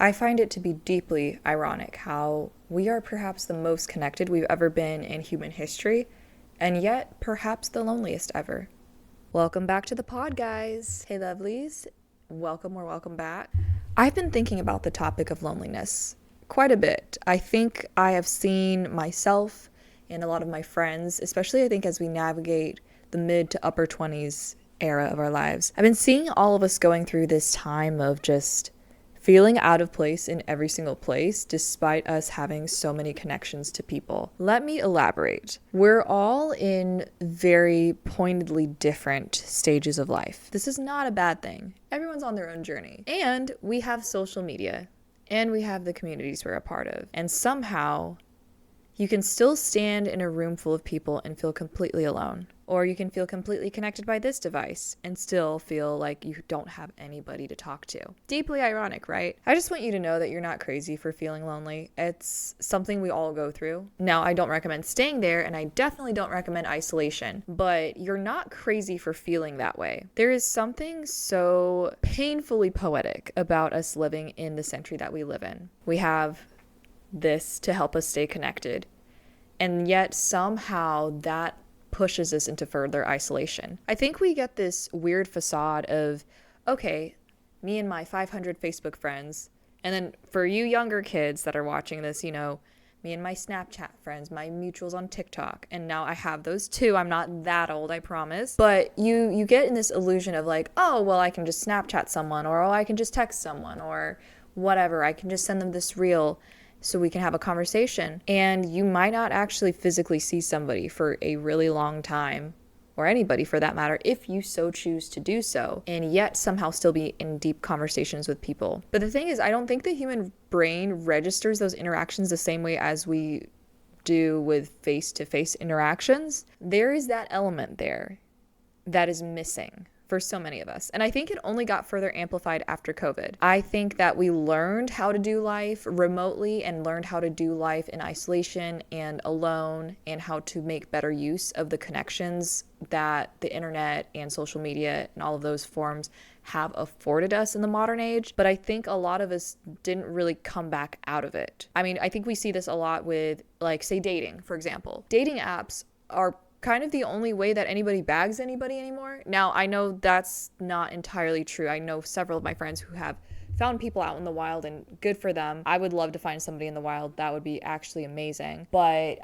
I find it to be deeply ironic how we are perhaps the most connected we've ever been in human history, and yet perhaps the loneliest ever. Welcome back to the pod, guys. Hey, lovelies. Welcome back. I've been thinking about the topic of loneliness quite a bit. I think I have seen myself and a lot of my friends, especially I think as we navigate the mid to upper 20s era of our lives. I've been seeing all of us going through this time of just feeling out of place in every single place, despite us having so many connections to people. Let me elaborate. We're all in very pointedly different stages of life. This is not a bad thing. Everyone's on their own journey. And we have social media, and we have the communities we're a part of. And somehow, you can still stand in a room full of people and feel completely alone. Or you can feel completely connected by this device and still feel like you don't have anybody to talk to. Deeply ironic, right? I just want you to know that you're not crazy for feeling lonely. It's something we all go through. Now, I don't recommend staying there, and I definitely don't recommend isolation, but you're not crazy for feeling that way. There is something so painfully poetic about us living in the century that we live in. We have this to help us stay connected, and yet somehow that pushes us into further isolation. I think we get this weird facade of, okay, me and my 500 Facebook friends, and then for you younger kids that are watching this, me and my Snapchat friends, my mutuals on TikTok, and now I have those too. I'm not that old, I promise. But you get in this illusion of like, oh, well, I can just Snapchat someone, or oh, I can just text someone, or whatever. I can just send them this reel so we can have a conversation. And you might not actually physically see somebody for a really long time, or anybody for that matter, if you so choose to do so, and yet somehow still be in deep conversations with people. But the thing is, I don't think the human brain registers those interactions the same way as we do with face-to-face interactions. There is that element there that is missing for so many of us. And I think it only got further amplified after COVID. I think that we learned how to do life remotely and learned how to do life in isolation and alone, and how to make better use of the connections that the internet and social media and all of those forms have afforded us in the modern age. But I think a lot of us didn't really come back out of it. I mean, I think we see this a lot with, like, say, dating, for example. Dating apps are kind of the only way that anybody bags anybody anymore. Now, I know that's not entirely true. I know several of my friends who have found people out in the wild, and good for them. I would love to find somebody in the wild. That would be actually amazing. But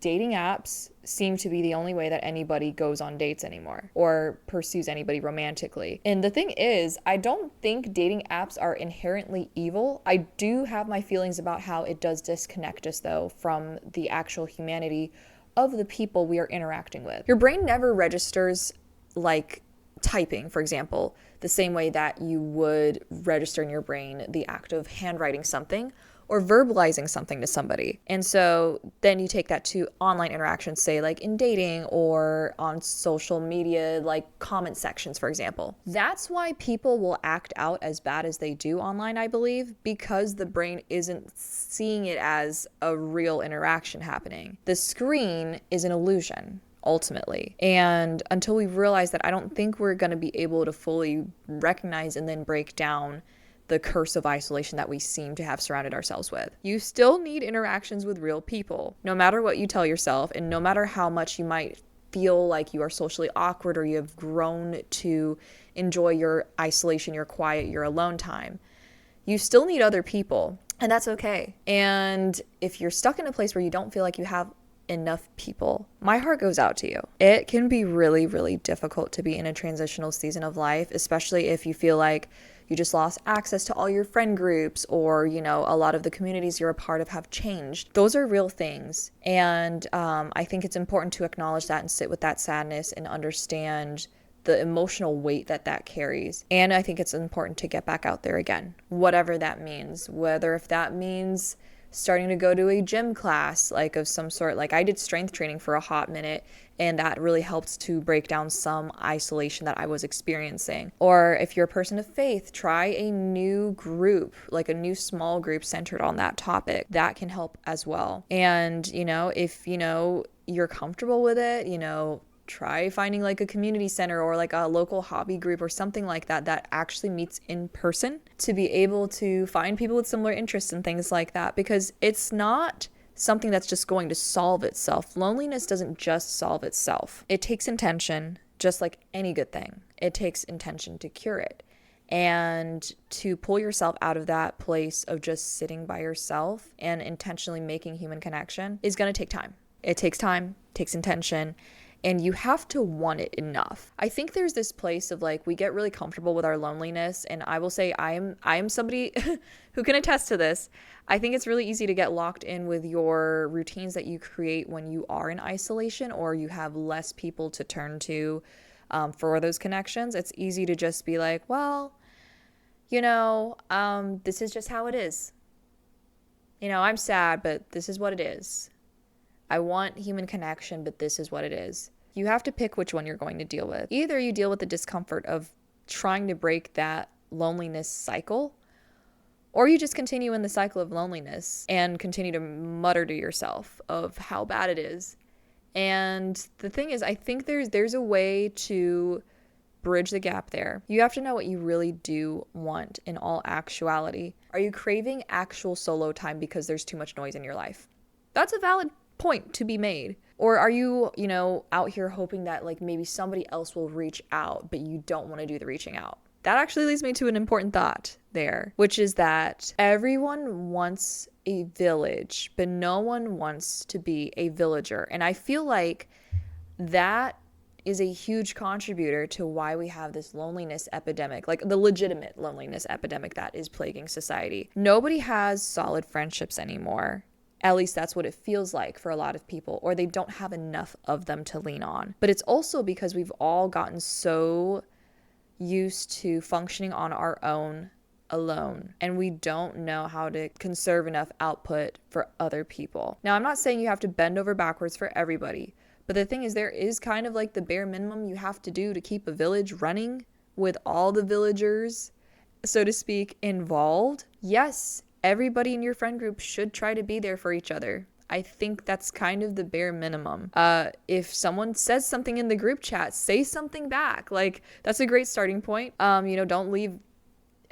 dating apps seem to be the only way that anybody goes on dates anymore or pursues anybody romantically. And the thing is, I don't think dating apps are inherently evil. I do have my feelings about how it does disconnect us, though, from the actual humanity of the people we are interacting with. Your brain never registers, like typing, for example, the same way that you would register in your brain the act of handwriting something or verbalizing something to somebody. And so then you take that to online interactions, say like in dating or on social media, like comment sections, for example. That's why people will act out as bad as they do online, I believe, because the brain isn't seeing it as a real interaction happening. The screen is an illusion, ultimately. And until we realize that, I don't think we're going to be able to fully recognize and then break down the curse of isolation that we seem to have surrounded ourselves with. You still need interactions with real people, no matter what you tell yourself, and no matter how much you might feel like you are socially awkward or you have grown to enjoy your isolation, your quiet, your alone time. You still need other people, and that's okay. And if you're stuck in a place where you don't feel like you have enough people, my heart goes out to you. It can be really, really difficult to be in a transitional season of life, especially if you feel like you just lost access to all your friend groups, or, a lot of the communities you're a part of have changed. Those are real things. And I think it's important to acknowledge that and sit with that sadness and understand the emotional weight that carries. And I think it's important to get back out there again, whatever that means, whether if that means starting to go to a gym class, like of some sort. Like I did strength training for a hot minute, and that really helped to break down some isolation that I was experiencing. Or if you're a person of faith, try a new group, like a new small group centered on that topic. That can help as well. And, if, you're comfortable with it, try finding like a community center or like a local hobby group or something like that that actually meets in person to be able to find people with similar interests and things like that, because it's not something that's just going to solve itself. Loneliness doesn't just solve itself. It takes intention, just like any good thing. It takes intention to cure it. And to pull yourself out of that place of just sitting by yourself and intentionally making human connection is going to take time. It takes time, takes intention, and you have to want it enough. I think there's this place of like, we get really comfortable with our loneliness, and I will say I am somebody who can attest to this. I think it's really easy to get locked in with your routines that you create when you are in isolation or you have less people to turn to for those connections. It's easy to just be like, well, this is just how it is. I'm sad, but this is what it is. I want human connection, but this is what it is. You have to pick which one you're going to deal with. Either you deal with the discomfort of trying to break that loneliness cycle, or you just continue in the cycle of loneliness and continue to mutter to yourself of how bad it is. And the thing is, I think there's a way to bridge the gap there. You have to know what you really do want in all actuality. Are you craving actual solo time because there's too much noise in your life? That's a valid point to be made. Or are you, out here hoping that like maybe somebody else will reach out, but you don't want to do the reaching out? That actually leads me to an important thought there, which is that everyone wants a village, but no one wants to be a villager. And I feel like that is a huge contributor to why we have this loneliness epidemic, like the legitimate loneliness epidemic that is plaguing society. Nobody has solid friendships anymore. At least that's what it feels like for a lot of people, or they don't have enough of them to lean on. But it's also because we've all gotten so used to functioning on our own alone, and we don't know how to conserve enough output for other people. Now, I'm not saying you have to bend over backwards for everybody, but the thing is, there is kind of like the bare minimum you have to do to keep a village running with all the villagers, so to speak, involved. Yes, everybody in your friend group should try to be there for each other. I think that's kind of the bare minimum. If someone says something in the group chat, say something back. Like, that's a great starting point. Don't leave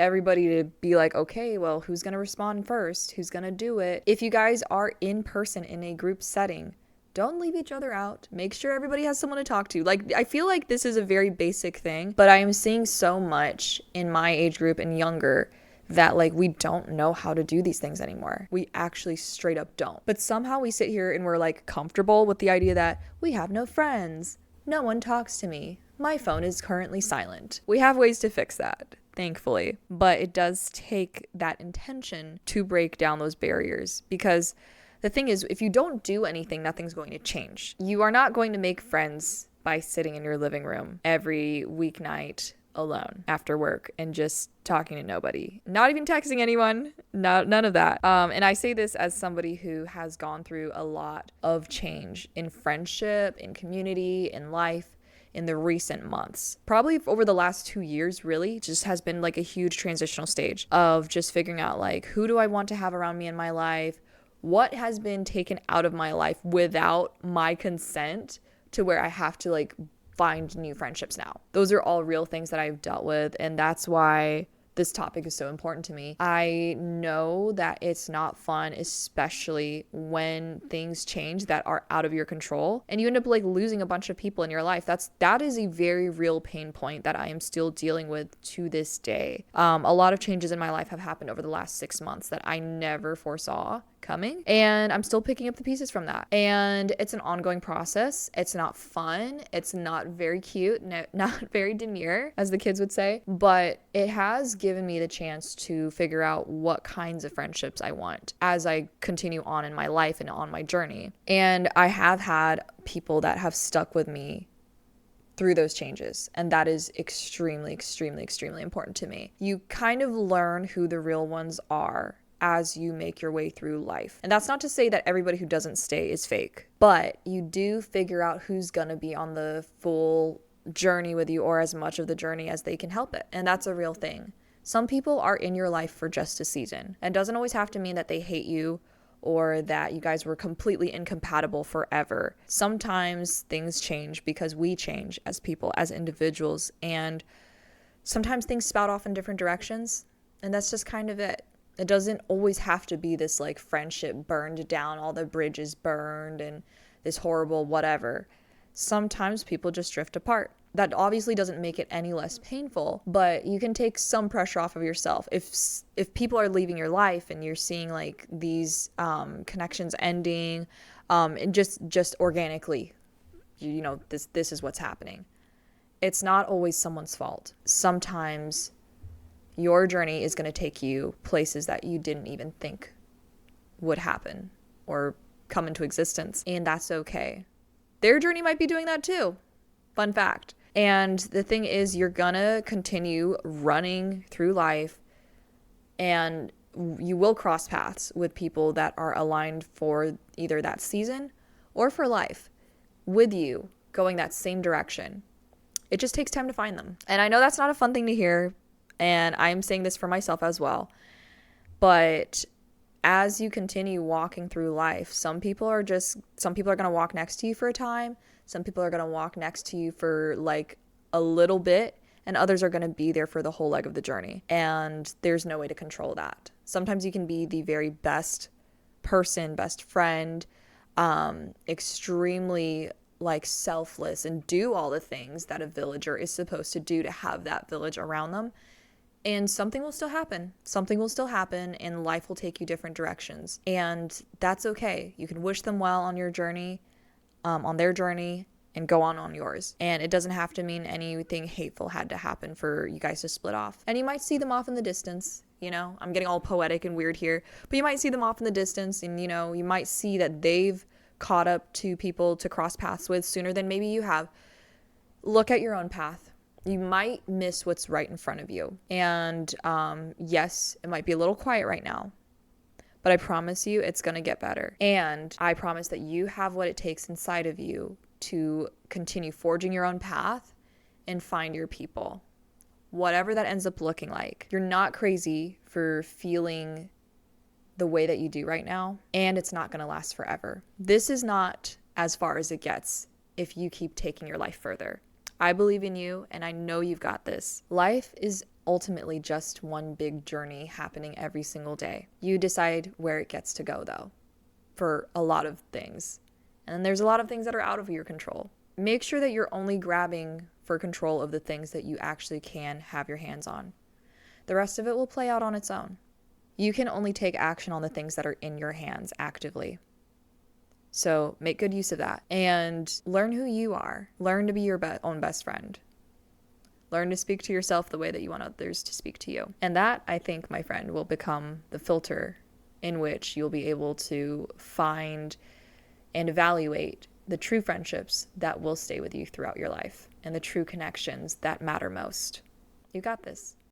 everybody to be like, okay, well, who's going to respond first? Who's going to do it? If you guys are in person in a group setting, don't leave each other out. Make sure everybody has someone to talk to. Like, I feel like this is a very basic thing, but I am seeing so much in my age group and younger that like we don't know how to do these things anymore. We actually straight up don't. But somehow we sit here and we're like comfortable with the idea that we have no friends. No one talks to me. My phone is currently silent. We have ways to fix that, thankfully. But it does take that intention to break down those barriers, because the thing is, if you don't do anything, nothing's going to change. You are not going to make friends by sitting in your living room every weeknight alone after work and just talking to nobody, not even texting anyone, none of that. And I say this as somebody who has gone through a lot of change in friendship, in community, in life, in the recent months. Probably over the last 2 years, really, just has been like a huge transitional stage of just figuring out like, who do I want to have around me in my life? What has been taken out of my life without my consent to where I have to like find new friendships now. Those are all real things that I've dealt with, and that's why this topic is so important to me. I know that it's not fun, especially when things change that are out of your control and you end up like losing a bunch of people in your life. That is a very real pain point that I am still dealing with to this day. A lot of changes in my life have happened over the last 6 months that I never foresaw coming, and I'm still picking up the pieces from that. And it's an ongoing process. It's not fun. It's not very cute, not very demure, as the kids would say, but it has given me the chance to figure out what kinds of friendships I want as I continue on in my life and on my journey. And I have had people that have stuck with me through those changes, and that is extremely, extremely, extremely important to me. You kind of learn who the real ones are as you make your way through life. And that's not to say that everybody who doesn't stay is fake, but you do figure out who's gonna be on the full journey with you, or as much of the journey as they can help it. And that's a real thing. Some people are in your life for just a season, and doesn't always have to mean that they hate you or that you guys were completely incompatible forever. Sometimes things change because we change as people, as individuals, and sometimes things spout off in different directions, and that's just kind of it. It doesn't always have to be this like friendship burned down, all the bridges burned, and this horrible whatever. Sometimes people just drift apart. That obviously doesn't make it any less painful, but you can take some pressure off of yourself. If people are leaving your life and you're seeing like these connections ending, and just organically, you know, this is what's happening. It's not always someone's fault. Sometimes your journey is going to take you places that you didn't even think would happen or come into existence, and that's okay. Their journey might be doing that too. Fun fact. And the thing is, you're gonna continue running through life, and you will cross paths with people that are aligned for either that season or for life with you going that same direction. It just takes time to find them. And I know that's not a fun thing to hear, and I'm saying this for myself as well. But as you continue walking through life, some people are going to walk next to you for a time. Some people are going to walk next to you for like a little bit, and others are going to be there for the whole leg of the journey. And there's no way to control that. Sometimes you can be the very best person, best friend, extremely like selfless and do all the things that a villager is supposed to do to have that village around them. And something will still happen. Something will still happen, and life will take you different directions. And that's okay. You can wish them well on your journey, on their journey, and go on yours. And it doesn't have to mean anything hateful had to happen for you guys to split off. And you might see them off in the distance. You know, I'm getting all poetic and weird here, but you might see them off in the distance, and, you know, you might see that they've caught up to people to cross paths with sooner than maybe you have. Look at your own path. You might miss what's right in front of you. And yes, it might be a little quiet right now, but I promise you it's going to get better. And I promise that you have what it takes inside of you to continue forging your own path and find your people, whatever that ends up looking like. You're not crazy for feeling the way that you do right now, and it's not going to last forever. This is not as far as it gets if you keep taking your life further. I believe in you, and I know you've got this. Life is ultimately just one big journey happening every single day. You decide where it gets to go, though, for a lot of things. And then there's a lot of things that are out of your control. Make sure that you're only grabbing for control of the things that you actually can have your hands on. The rest of it will play out on its own. You can only take action on the things that are in your hands actively. So make good use of that and learn who you are. Learn to be your own best friend. Learn to speak to yourself the way that you want others to speak to you. And that, I think, my friend, will become the filter in which you'll be able to find and evaluate the true friendships that will stay with you throughout your life and the true connections that matter most. You got this.